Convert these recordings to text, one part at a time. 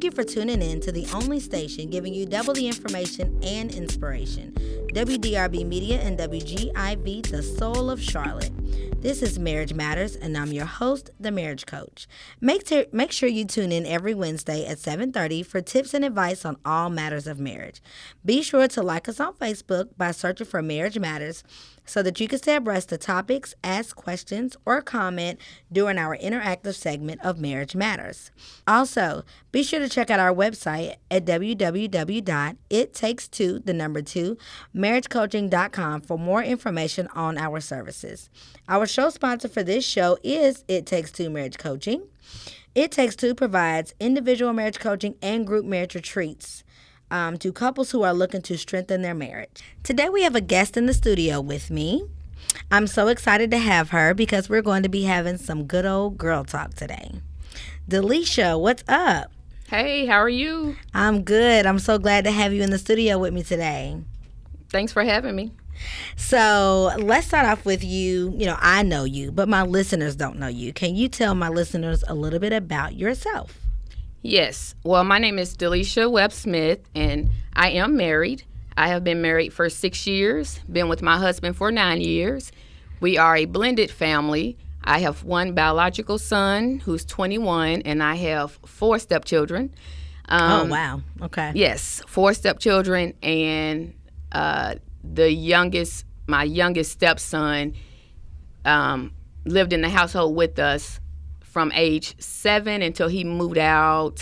you for tuning in to the only station giving you double the information and inspiration. WDRB Media and WGIV, the soul of Charlotte. This is Marriage Matters, and I'm your host, the Marriage Coach. Make sure you tune in every Wednesday at 7:30 for tips and advice on all matters of marriage. Be sure to like us on Facebook by searching for Marriage Matters so that you can stay abreast of topics, ask questions, or comment during our interactive segment of Marriage Matters. Also, be sure to check out our website at www.ittakes2marriagecoaching.com for more information on our services. Our show sponsor for this show is It Takes Two Marriage Coaching. It Takes Two provides individual marriage coaching and group marriage retreats to couples who are looking to strengthen their marriage. Today we have a guest in the studio with me. I'm so excited to have her because we're going to be having some good old girl talk today. Delisha, what's up? Hey, how are you? I'm good. I'm so glad to have you in the studio with me today. Thanks for having me. So let's start off with you. You know, I know you, but my listeners don't know you. Can you tell my listeners a little bit about yourself? Yes. Well, my name is Delisha Webb-Smith, and I am married. I have been married for 6 years, been with my husband for 9 years. We are a blended family. I have one biological son who's 21, and I have 4 stepchildren. Oh, wow. Okay. Yes, 4 stepchildren, and my youngest stepson lived in the household with us from age 7 until he moved out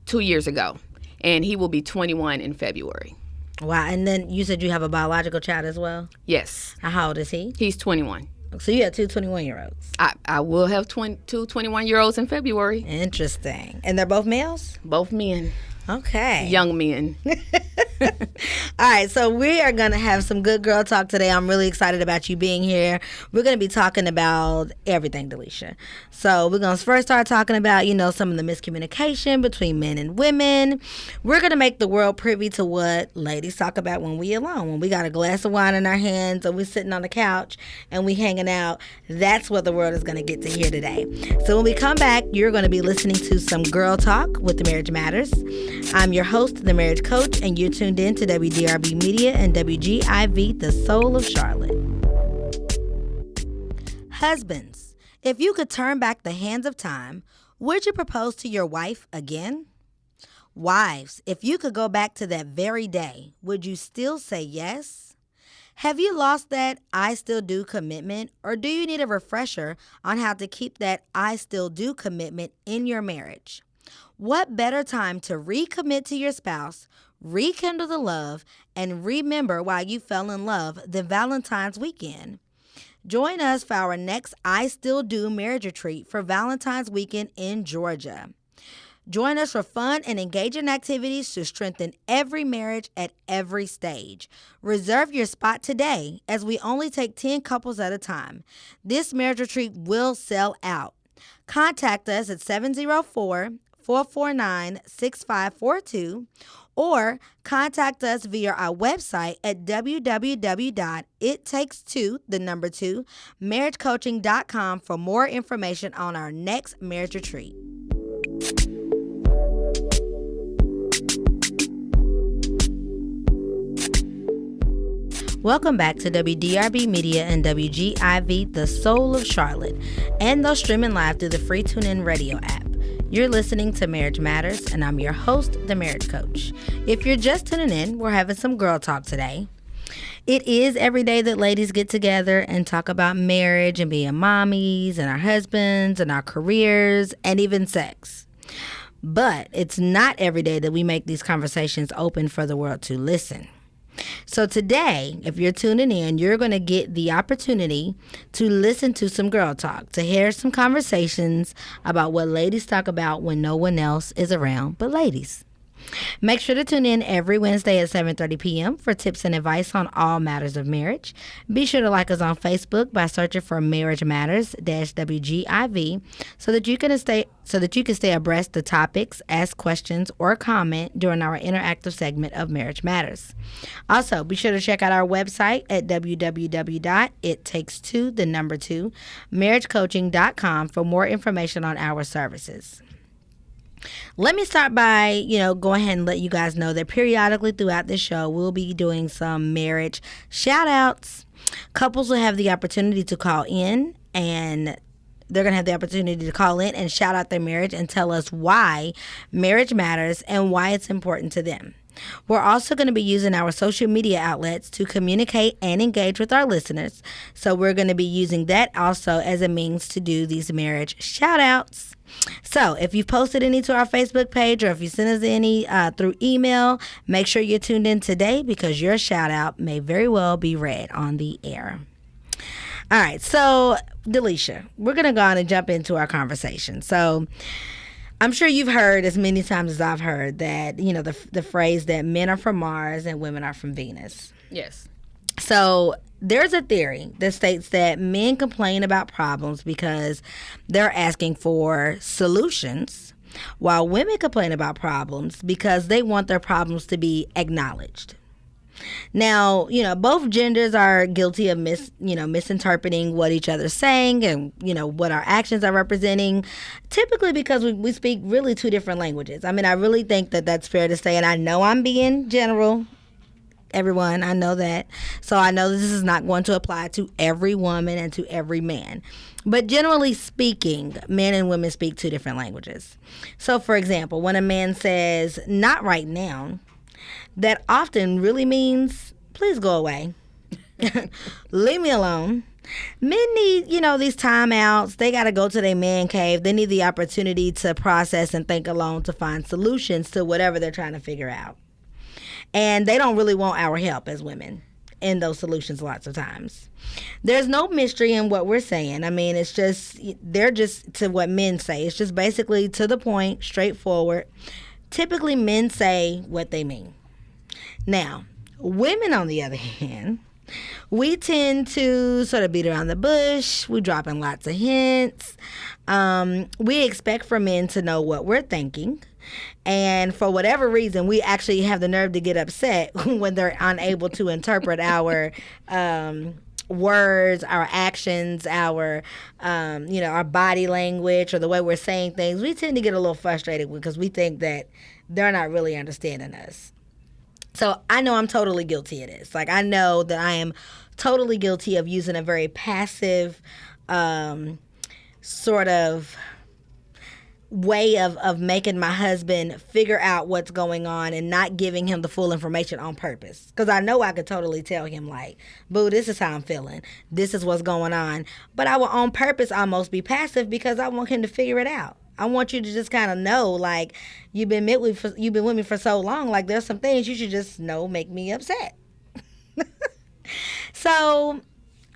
2 years ago. And he will be 21 in February. Wow. And then you said you have a biological child as well? Yes. How old is he? He's 21. So you have 2 21-year-olds? I will have two 21-year-olds in February. Interesting. And they're both males? Both men. Okay. Young men. All right, so we are going to have some good girl talk today. I'm really excited about you being here. We're going to be talking about everything, Delisha. So we're going to first start talking about, some of the miscommunication between men and women. We're going to make the world privy to what ladies talk about when we alone. When we got a glass of wine in our hands and we're sitting on the couch and we hanging out, that's what the world is going to get to hear today. So when we come back, you're going to be listening to some girl talk with the Marriage Matters. I'm your host, the Marriage Coach, and you're tuned in to WDRB Media and WGIV, the soul of Charlotte. Husbands, if you could turn back the hands of time, would you propose to your wife again? Wives, if you could go back to that very day, would you still say yes? Have you lost that I still do commitment, or do you need a refresher on how to keep that I still do commitment in your marriage? What better time to recommit to your spouse, rekindle the love, and remember why you fell in love than Valentine's weekend? Join us for our next I Still Do marriage retreat for Valentine's weekend in Georgia. Join us for fun and engaging activities to strengthen every marriage at every stage. Reserve your spot today as we only take 10 couples at a time. This marriage retreat will sell out. Contact us at 704-449-6542 or contact us via our website at www.ittakes2marriagecoaching.com for more information on our next marriage retreat. Welcome back to WDRB Media and WGIV, the soul of Charlotte, and those streaming live through the free TuneIn radio app. You're listening to Marriage Matters, and I'm your host, the Marriage Coach. If you're just tuning in, we're having some girl talk today. It is every day that ladies get together and talk about marriage and being mommies and our husbands and our careers and even sex. But it's not every day that we make these conversations open for the world to listen. So today, if you're tuning in, you're going to get the opportunity to listen to some girl talk, to hear some conversations about what ladies talk about when no one else is around but ladies. Make sure to tune in every Wednesday at 7:30 p.m. for tips and advice on all matters of marriage. Be sure to like us on Facebook by searching for Marriage Matters WGIV so that you can stay abreast of topics, ask questions, or comment during our interactive segment of Marriage Matters. Also, be sure to check out our website at www.ittakes2marriagecoaching.com for more information on our services. Let me start by, go ahead and let you guys know that periodically throughout the show, we'll be doing some marriage shout outs. Couples will have the opportunity to call in, and they're going to have the opportunity to call in and shout out their marriage and tell us why marriage matters and why it's important to them. We're also going to be using our social media outlets to communicate and engage with our listeners. So we're going to be using that also as a means to do these marriage shout outs. So if you've posted any to our Facebook page or if you sent us any through email, make sure you're tuned in today because your shout out may very well be read on the air. All right, so Delisha, we're going to go on and jump into our conversation. So I'm sure you've heard as many times as I've heard that, the phrase that men are from Mars and women are from Venus. Yes. So there's a theory that states that men complain about problems because they're asking for solutions, while women complain about problems because they want their problems to be acknowledged. Now, both genders are guilty of misinterpreting what each other's saying and, what our actions are representing, typically because we speak really two different languages. I mean, I really think that that's fair to say, and I know I'm being general, everyone, I know that. So I know this is not going to apply to every woman and to every man. But generally speaking, men and women speak two different languages. So, for example, when a man says, "not right now," that often really means, please go away. Leave me alone. Men need, these timeouts. They got to go to their man cave. They need the opportunity to process and think alone to find solutions to whatever they're trying to figure out. And they don't really want our help as women in those solutions lots of times. There's no mystery in what we're saying. I mean, they're just to what men say. It's just basically to the point, straightforward. Typically, men say what they mean. Now, women, on the other hand, we tend to sort of beat around the bush. We drop in lots of hints. We expect for men to know what we're thinking. And for whatever reason, we actually have the nerve to get upset when they're unable to interpret our words, our actions, our body language, or the way we're saying things. We tend to get a little frustrated because we think that they're not really understanding us. So I know I'm totally guilty of this. Like, I know that I am totally guilty of using a very passive sort of way of making my husband figure out what's going on and not giving him the full information on purpose. Because I know I could totally tell him, like, boo, this is how I'm feeling. This is what's going on. But I will on purpose almost be passive because I want him to figure it out. I want you to just kind of know, like, you've been with me for so long. Like, there's some things you should just know make me upset. So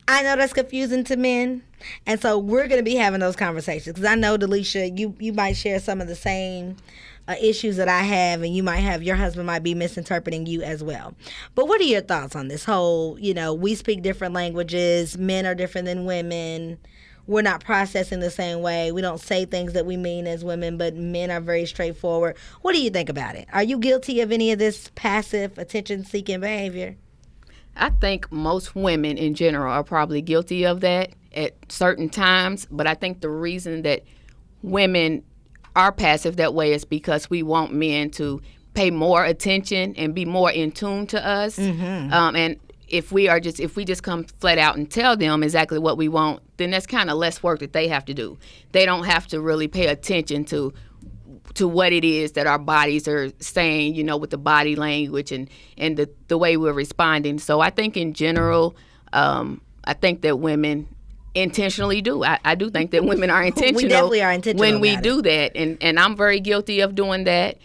I know that's confusing to men. And so we're going to be having those conversations because I know, Delisha, you might share some of the same issues that I have, and your husband might be misinterpreting you as well. But what are your thoughts on this whole, we speak different languages, men are different than women, we're not processing the same way, we don't say things that we mean as women, but men are very straightforward. What do you think about it? Are you guilty of any of this passive attention-seeking behavior? I think most women in general are probably guilty of that at certain times, but I think the reason that women are passive that way is because we want men to pay more attention and be more in tune to us. Mm-hmm. And if we just come flat out and tell them exactly what we want, then that's kind of less work that they have to do. They don't have to really pay attention to what it is that our bodies are saying, with the body language and the way we're responding. So I think in general, I think that women intentionally do. I do think that women are intentional. We definitely are intentional when we do that, and I'm very guilty of doing that.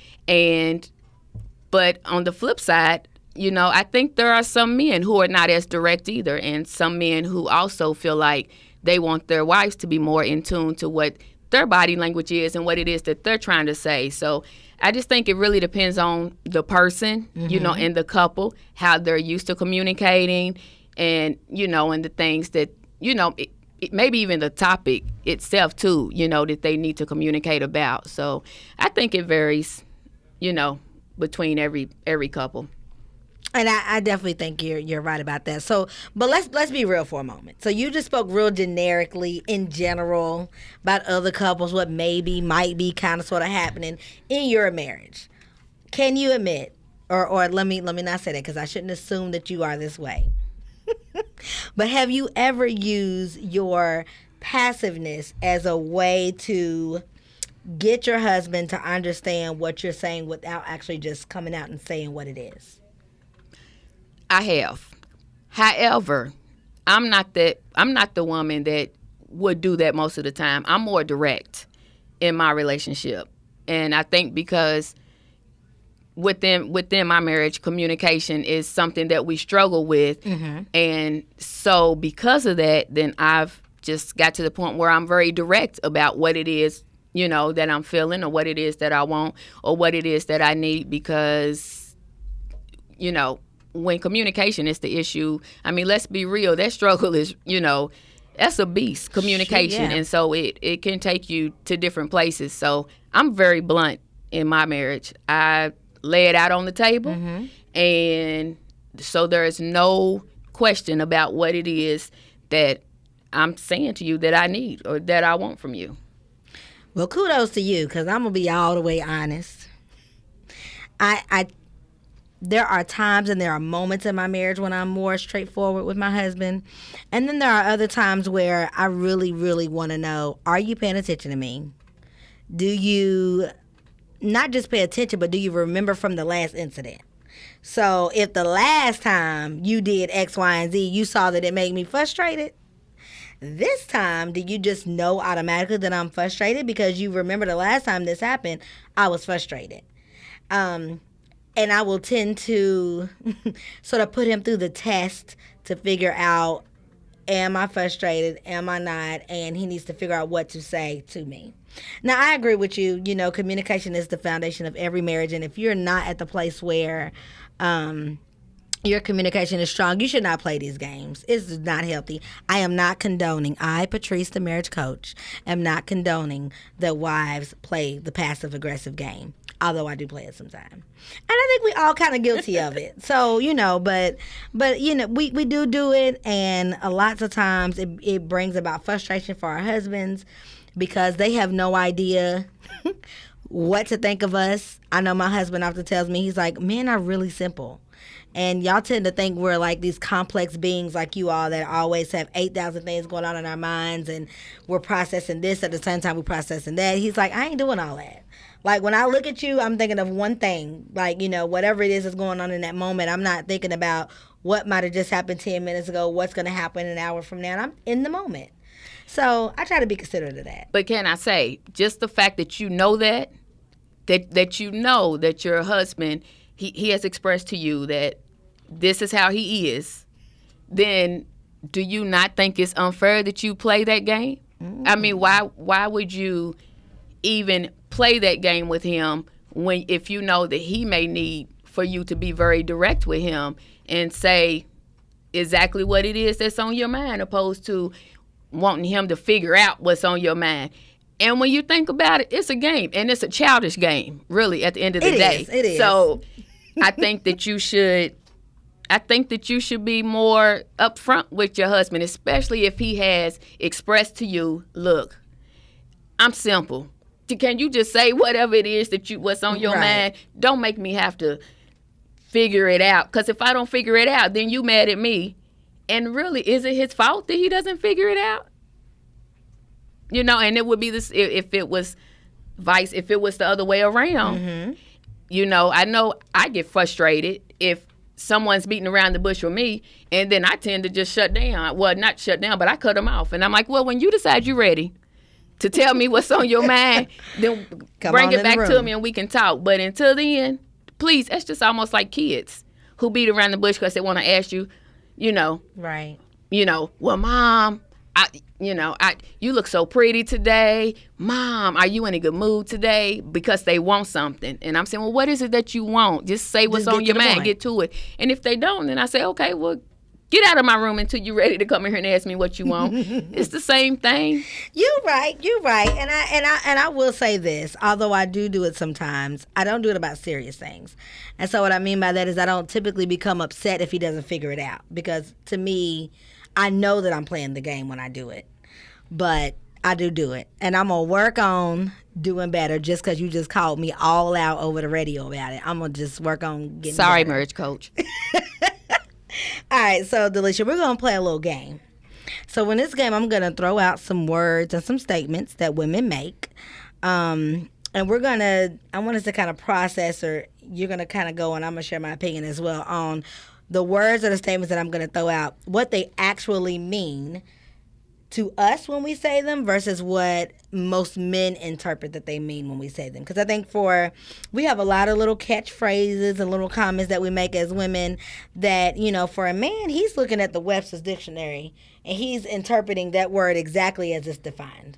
But on the flip side, I think there are some men who are not as direct either, and some men who also feel like they want their wives to be more in tune to what their body language is and what it is that they're trying to say. So I just think it really depends on the person, mm-hmm. And the couple, how they're used to communicating, and and the things that maybe even the topic itself too, that they need to communicate about. So I think it varies, between every couple. And I definitely think you're right about that. So, but let's be real for a moment. So you just spoke real generically in general about other couples, what maybe might be kind of sort of happening in your marriage. Can you admit, or let me not say that because I shouldn't assume that you are this way. But have you ever used your passiveness as a way to get your husband to understand what you're saying without actually just coming out and saying what it is? I have. However, I'm not the woman that would do that most of the time. I'm more direct in my relationship. And I think because within my marriage, communication is something that we struggle with. Mm-hmm. And so because of that, then I've just got to the point where I'm very direct about what it is, that I'm feeling, or what it is that I want, or what it is that I need, because, when communication is the issue, I mean, let's be real, that struggle is, that's a beast, communication. Yeah. And so it can take you to different places. So I'm very blunt in my marriage. I lay it out on the table. Mm-hmm. And so there is no question about what it is that I'm saying to you that I need or that I want from you. Well, kudos to you, because I'm going to be all the way honest. There are times and there are moments in my marriage when I'm more straightforward with my husband. And then there are other times where I really, really want to know, are you paying attention to me? Do you not just pay attention, but do you remember from the last incident? So if the last time you did X, Y, and Z, you saw that it made me frustrated, this time, do you just know automatically that I'm frustrated because you remember the last time this happened, I was frustrated? And I will tend to sort of put him through the test to figure out, am I frustrated? Am I not? And he needs to figure out what to say to me. Now, I agree with you. Communication is the foundation of every marriage. And if you're not at the place where your communication is strong, you should not play these games. It's not healthy. I am not condoning, Patrice, the marriage coach, am not condoning that wives play the passive-aggressive game. Although I do play it sometimes. And I think we all kind of guilty of it. So, but we do it. And lots of times it brings about frustration for our husbands because they have no idea what to think of us. I know my husband often tells me, he's like, men are really simple. And y'all tend to think we're like these complex beings like you all that always have 8,000 things going on in our minds and we're processing this at the same time we're processing that. He's like, I ain't doing all that. Like, when I look at you, I'm thinking of one thing. Like, whatever it is that's going on in that moment, I'm not thinking about what might have just happened 10 minutes ago, what's going to happen an hour from now. And I'm in the moment. So I try to be considerate of that. But can I say, just the fact that you know that you know that your husband, he has expressed to you that this is how he is, then do you not think it's unfair that you play that game? Mm. I mean, why would you even play that game with him if you know that he may need for you to be very direct with him and say exactly what it is that's on your mind, opposed to wanting him to figure out what's on your mind? And when you think about it, it's a game, and it's a childish game, really, at the end of the day. It is. So I think that you should be more upfront with your husband, especially if he has expressed to you, look, I'm simple. Can you just say whatever it is what's on your mind? Don't make me have to figure it out. Because if I don't figure it out, then you mad at me. And really, is it his fault that he doesn't figure it out? And it would be this if it was the other way around. Mm-hmm. I know I get frustrated if someone's beating around the bush with me, and then I tend to just shut down. Well, not shut down, but I cut them off. And I'm like, well, when you decide you're ready to tell me what's on your mind, then bring it back to me and we can talk. But until then, please, that's just almost like kids who beat around the bush because they want to ask you, Right. Well, Mom, you look so pretty today. Mom, are you in a good mood today? Because they want something. And I'm saying, well, what is it that you want? Just say what's on your mind. Get to it. And if they don't, then I say, okay, well, Get out of my room until you're ready to come in here and ask me what you want. It's the same thing. You're right. And I will say this, although I do it sometimes, I don't do it about serious things. And so what I mean by that is I don't typically become upset if he doesn't figure it out, because to me, I know that I'm playing the game when I do it. But I do it. And I'm going to work on doing better just because you just called me all out over the radio about it. I'm going to just work on getting Sorry, better. marriage coach. All right, so Delisha, we're going to play a little game. So in this game, I'm going to throw out some words and some statements that women make. And I want us to kind of process, or you're going to kind of go, and I'm going to share my opinion as well on the words or the statements that I'm going to throw out, what they actually mean to us when we say them versus what most men interpret that they mean when we say them. Because I think we have a lot of little catchphrases and little comments that we make as women that, for a man, he's looking at the Webster's Dictionary and he's interpreting that word exactly as it's defined,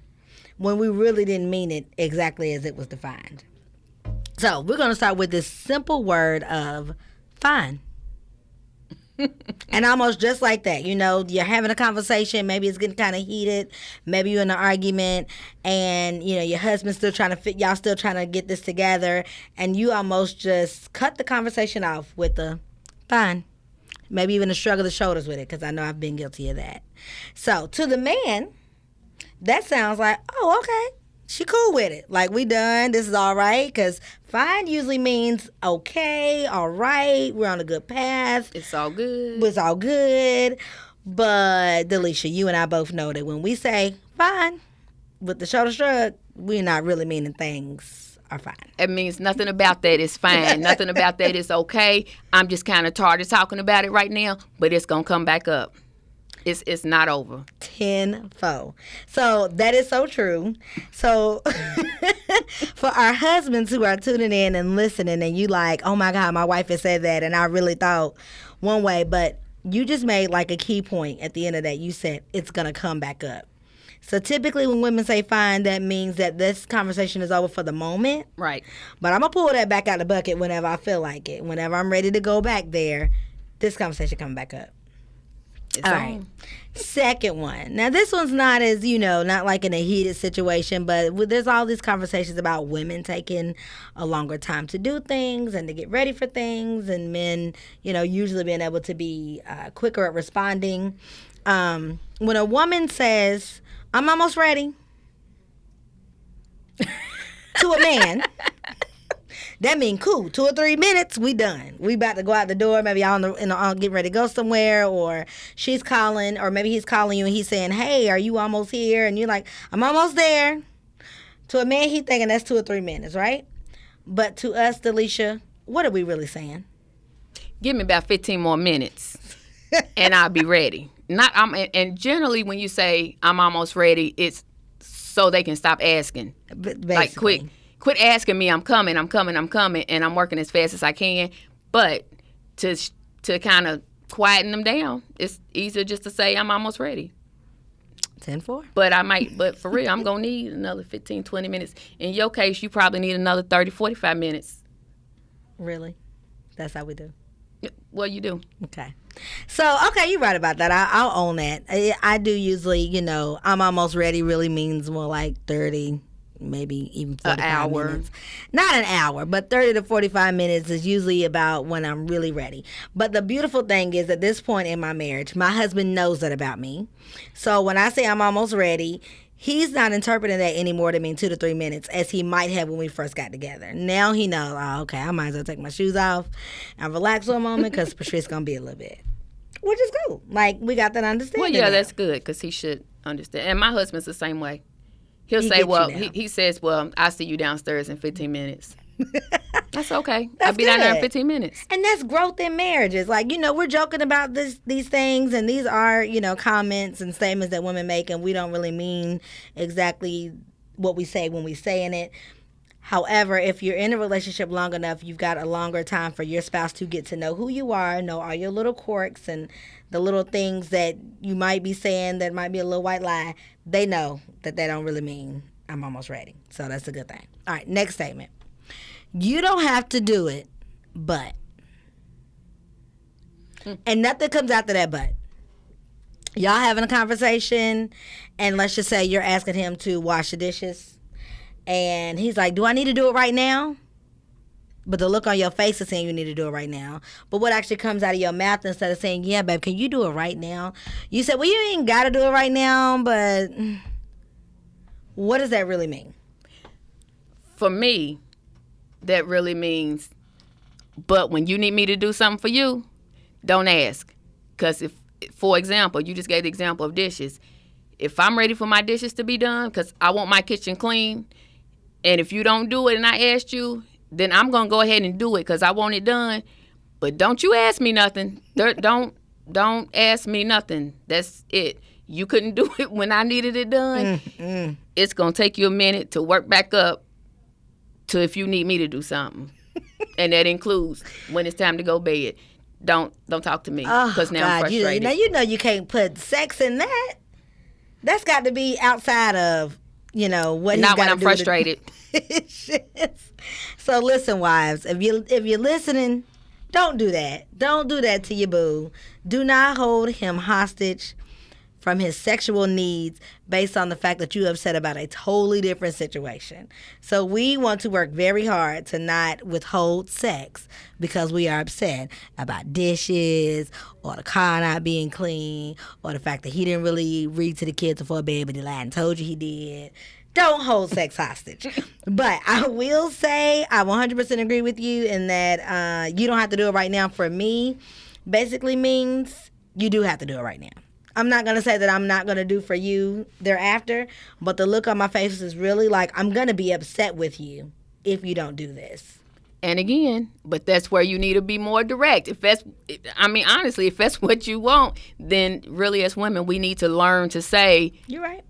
when we really didn't mean it exactly as it was defined. So we're going to start with this simple word of fine. And almost just like that, you're having a conversation, maybe it's getting kind of heated, maybe you're in an argument, and your husband's still trying to y'all still trying to get this together, and you almost just cut the conversation off with a fine, maybe even a shrug of the shoulders with it, because I know I've been guilty of that. So to the man, that sounds like, oh, okay, she cool with it. Like, we done. This is all right. Because fine usually means okay, all right, we're on a good path. It's all good. It's all good. But, Delisha, you and I both know that when we say fine with the shoulder shrug, we're not really meaning things are fine. It means nothing about that is fine. Nothing about that is okay. I'm just kind of tired of talking about it right now, but it's going to come back up. It's not over. Tenfold. So that is so true. So for our husbands who are tuning in and listening, and you like, oh my God, my wife has said that, and I really thought one way, but you just made like a key point at the end of that. You said it's going to come back up. So typically when women say fine, that means that this conversation is over for the moment. Right. But I'm going to pull that back out the bucket whenever I feel like it. Whenever I'm ready to go back there, this conversation coming back up. All right. Second one. Now, this one's not as, not like in a heated situation, but there's all these conversations about women taking a longer time to do things and to get ready for things, and men, usually being able to be quicker at responding. When a woman says, I'm almost ready, to a man, that means cool. 2 or 3 minutes, we done. We about to go out the door. Maybe y'all getting ready to go somewhere, or she's calling, or maybe he's calling you and he's saying, "Hey, are you almost here?" And you're like, "I'm almost there." To a man, he's thinking that's 2 or 3 minutes, right? But to us, Delisha, what are we really saying? Give me about 15 more minutes, and I'll be ready. And generally, when you say I'm almost ready, it's so they can stop asking. Basically. Like, quit asking me. I'm coming, and I'm working as fast as I can. But to kind of quieten them down, it's easier just to say I'm almost ready. 10-4. But for real, I'm going to need another 15, 20 minutes. In your case, you probably need another 30, 45 minutes. Really? That's how we do? Well, you do. Okay. So, okay, you're right about that. I'll own that. I do usually, I'm almost ready really means more like 30, maybe even 45 minutes. Not an hour, but 30 to 45 minutes is usually about when I'm really ready. But the beautiful thing is, at this point in my marriage, my husband knows that about me. So when I say I'm almost ready, he's not interpreting that anymore to mean 2 to 3 minutes, as he might have when we first got together. Now he knows, okay, I might as well take my shoes off and relax for a moment, because Patricia's going to be a little bit. Which is cool. Like, we got that understanding. Well, yeah, now. that's good, because he should understand. And my husband's the same way. He says, well, I'll see you downstairs in 15 minutes. That's okay. I'll be down there in 15 minutes. And that's growth in marriages. Like, we're joking about these things, and these are, comments and statements that women make, and we don't really mean exactly what we say when we saying it. However, if you're in a relationship long enough, you've got a longer time for your spouse to get to know who you are, know all your little quirks and the little things that you might be saying that might be a little white lie. They know that they don't really mean I'm almost ready. So that's a good thing. All right, next statement. You don't have to do it, but. And nothing comes after that but. Y'all having a conversation, and let's just say you're asking him to wash the dishes, and he's like, do I need to do it right now? But the look on your face is saying you need to do it right now. But what actually comes out of your mouth, instead of saying, yeah, babe, can you do it right now? You said, well, you ain't got to do it right now, but what does that really mean? For me, that really means, but when you need me to do something for you, don't ask. Because if, for example, you just gave the example of dishes. If I'm ready for my dishes to be done, because I want my kitchen clean, and if you don't do it and I asked you, then I'm going to go ahead and do it because I want it done. But don't you ask me nothing. Don't ask me nothing. That's it. You couldn't do it when I needed it done. It's going to take you a minute to work back up to if you need me to do something. And that includes when it's time to go bed. Don't talk to me because now I'm frustrated. You know you can't put sex in that. That's got to be outside of, what not when I'm frustrated. So listen, wives, if you're listening, don't do that. Don't do that to your boo. Do not hold him hostage from his sexual needs based on the fact that you're upset about a totally different situation. So we want to work very hard to not withhold sex because we are upset about dishes or the car not being clean or the fact that he didn't really read to the kids before bed, but he lied and told you he did. Don't hold sex hostage. But I will say I 100% agree with you in that you don't have to do it right now for me basically means you do have to do it right now. I'm not going to say that I'm not going to do for you thereafter, but the look on my face is really like I'm going to be upset with you if you don't do this. And again, but that's where you need to be more direct. Honestly, if that's what you want, then really as women, we need to learn to say, you're right.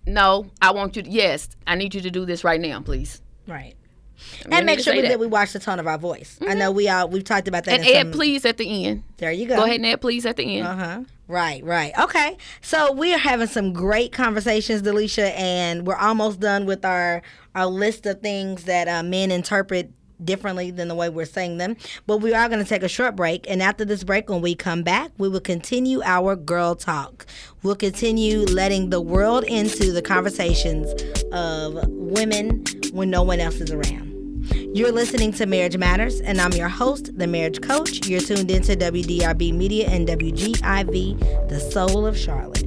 No, I want you to, yes, I need you to do this right now, please. Right. And make sure that we watch the tone of our voice. Mm-hmm. I know we've talked about that. And add please at the end. There you go. Go ahead and add please at the end. Uh-huh. Right. Okay. So we are having some great conversations, Delisha, and we're almost done with our list of things that men interpret differently than the way we're saying them. But we are going to take a short break. And after this break, when we come back, we will continue our girl talk. We'll continue letting the world into the conversations of women when no one else is around. You're listening to Marriage Matters, and I'm your host, the Marriage Coach. You're tuned into WDRB Media and WGIV, the soul of Charlotte.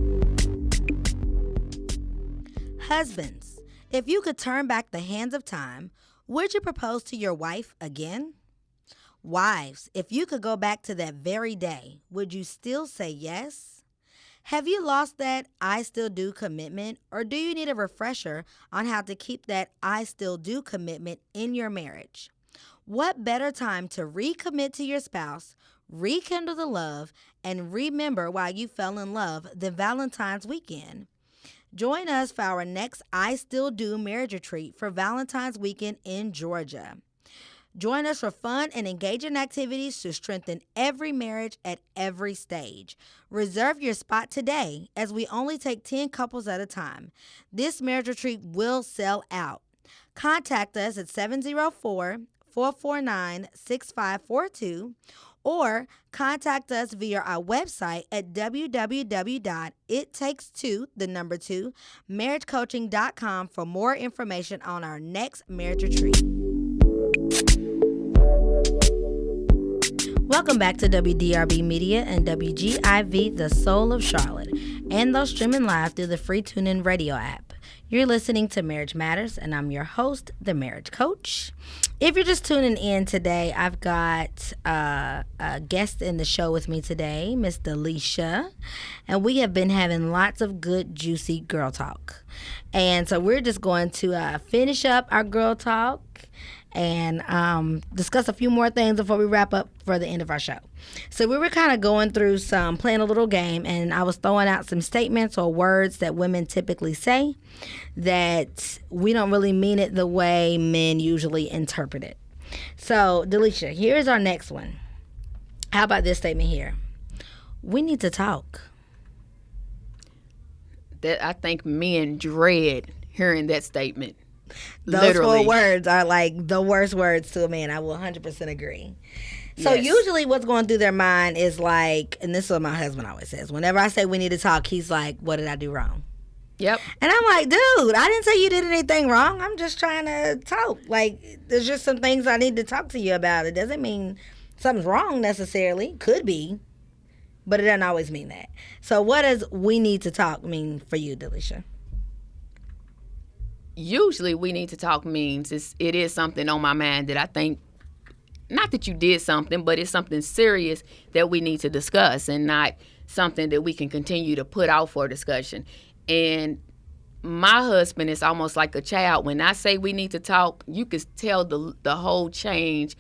Husbands, if you could turn back the hands of time, would you propose to your wife again? Wives, if you could go back to that very day, would you still say yes? Have you lost that I still do commitment, or do you need a refresher on how to keep that I still do commitment in your marriage? What better time to recommit to your spouse, rekindle the love, and remember why you fell in love than Valentine's weekend? Join us for our next I Still Do marriage retreat for Valentine's weekend in Georgia. Join us for fun and engaging activities to strengthen every marriage at every stage. Reserve your spot today as we only take 10 couples at a time. This marriage retreat will sell out. Contact us at 704-449-6542 or contact us via our website at www.ittakes2marriagecoaching.com for more information on our next marriage retreat. Welcome back to WDRB Media and WGIV, the soul of Charlotte, and those streaming live through the free TuneIn Radio app. You're listening to Marriage Matters, and I'm your host, the Marriage Coach. If you're just tuning in today, I've got a guest in the show with me today, Miss Delisha, and we have been having lots of good, juicy girl talk. And so we're just going to finish up our girl talk and discuss a few more things before we wrap up for the end of our show. So we were kind of going through playing a little game, and I was throwing out some statements or words that women typically say that we don't really mean it the way men usually interpret it. So, Delisha, here's our next one. How about this statement here? We need to talk. That I think men dread hearing that statement. Those Literally. 4 words are like the worst words to a man. I will 100% agree. So Yes. usually what's going through their mind is like, and this is what my husband always says, whenever I say we need to talk, he's like, what did I do wrong? Yep. And I'm like, dude, I didn't say you did anything wrong. I'm just trying to talk. Like, there's just some things I need to talk to you about. It doesn't mean something's wrong necessarily. Could be. But it doesn't always mean that. So what does we need to talk mean for you, Delisha? Usually we need to talk means it is something on my mind that I think, not that you did something, but it's something serious that we need to discuss and not something that we can continue to put out for discussion. And my husband is almost like a child. When I say we need to talk, you can tell the whole change.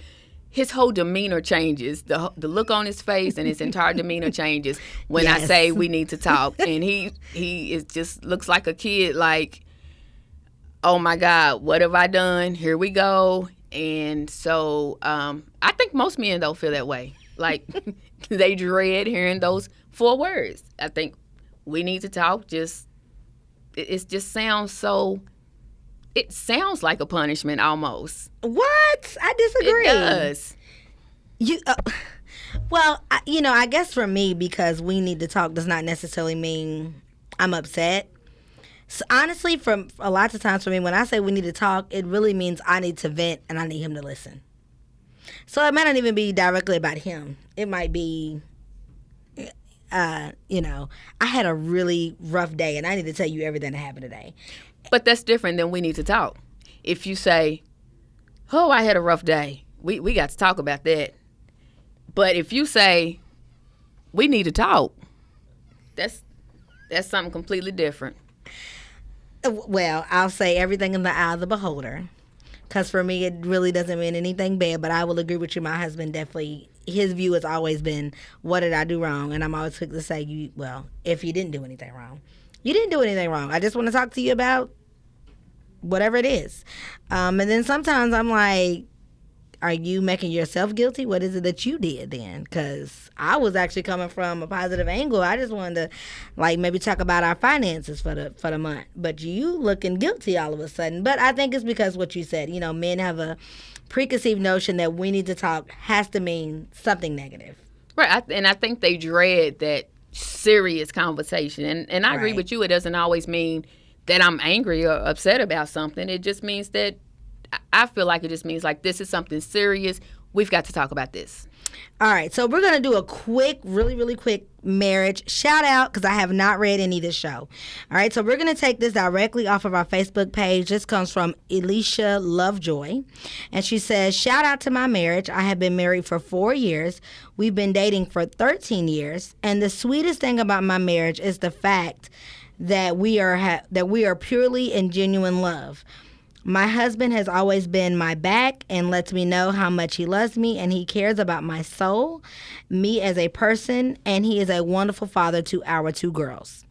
His whole demeanor changes. The look on his face and his entire demeanor changes when I say we need to talk. And he is just looks like a kid, like, oh my God, what have I done? Here we go. And so I think most men don't feel that way. Like they dread hearing those 4 words. I think we need to talk. It just sounds so. It sounds like a punishment almost. What? I disagree. It does. Well, I guess for me, because we need to talk does not necessarily mean I'm upset. So honestly, from a lot of times for me, when I say we need to talk, it really means I need to vent and I need him to listen. So it might not even be directly about him. It might be, I had a really rough day and I need to tell you everything that happened today. But that's different than we need to talk. If you say, oh, I had a rough day, we got to talk about that. But if you say, we need to talk, that's something completely different. Well, I'll say everything in the eye of the beholder. Because for me, it really doesn't mean anything bad. But I will agree with you. My husband definitely, his view has always been, what did I do wrong? And I'm always quick to say, if you didn't do anything wrong. You didn't do anything wrong. I just want to talk to you about whatever it is. And then sometimes I'm like, are you making yourself guilty? What is it that you did then? Because I was actually coming from a positive angle. I just wanted to, maybe talk about our finances for the month. But you looking guilty all of a sudden. But I think it's because what you said. Men have a preconceived notion that we need to talk has to mean something negative. Right. And I think they dread that serious conversation. And I agree with you. It doesn't always mean that I'm angry or upset about something. It just means that I feel like it just means like this is something serious. We've got to talk about this. All right. So we're going to do a quick, really, really quick marriage shout out because I have not read any of this show. All right. So we're going to take this directly off of our Facebook page. This comes from Elisha Lovejoy. And she says, shout out to my marriage. I have been married for 4 years. We've been dating for 13 years. And the sweetest thing about my marriage is the fact that we are purely in genuine love. My husband has always been my back and lets me know how much he loves me and he cares about my soul, me as a person, and he is a wonderful father to our 2 girls.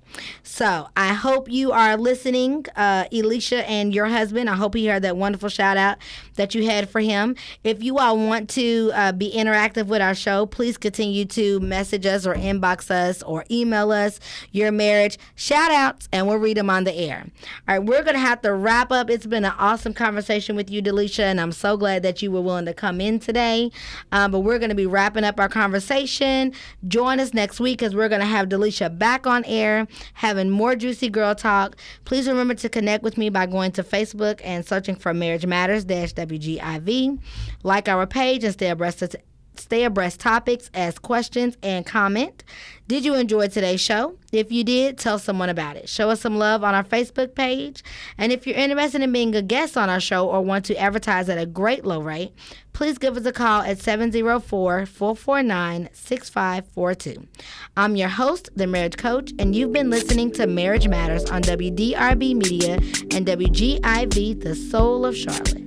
So I hope you are listening, Elisha and your husband. I hope he heard that wonderful shout out that you had for him. If you all want to be interactive with our show, please continue to message us or inbox us or email us your marriage shout outs and we'll read them on the air. All right, we're going to have to wrap up. It's been an awesome conversation with you, Delisha, and I'm so glad that you were willing to come in today. But we're going to be wrapping up our conversation. Join us next week because we're going to have Delisha back on air, having more juicy girl talk. Please remember to connect with me by going to Facebook and searching for Marriage Matters WGIV. Like our page and stay abreast topics, ask questions, and comment. Did you enjoy today's show? If you did, tell someone about it. Show us some love on our Facebook page. And if you're interested in being a guest on our show or want to advertise at a great low rate, please give us a call at 704-449-6542. I'm your host, the Marriage Coach, and you've been listening to Marriage Matters on WDRB Media and WGIV, the Soul of Charlotte.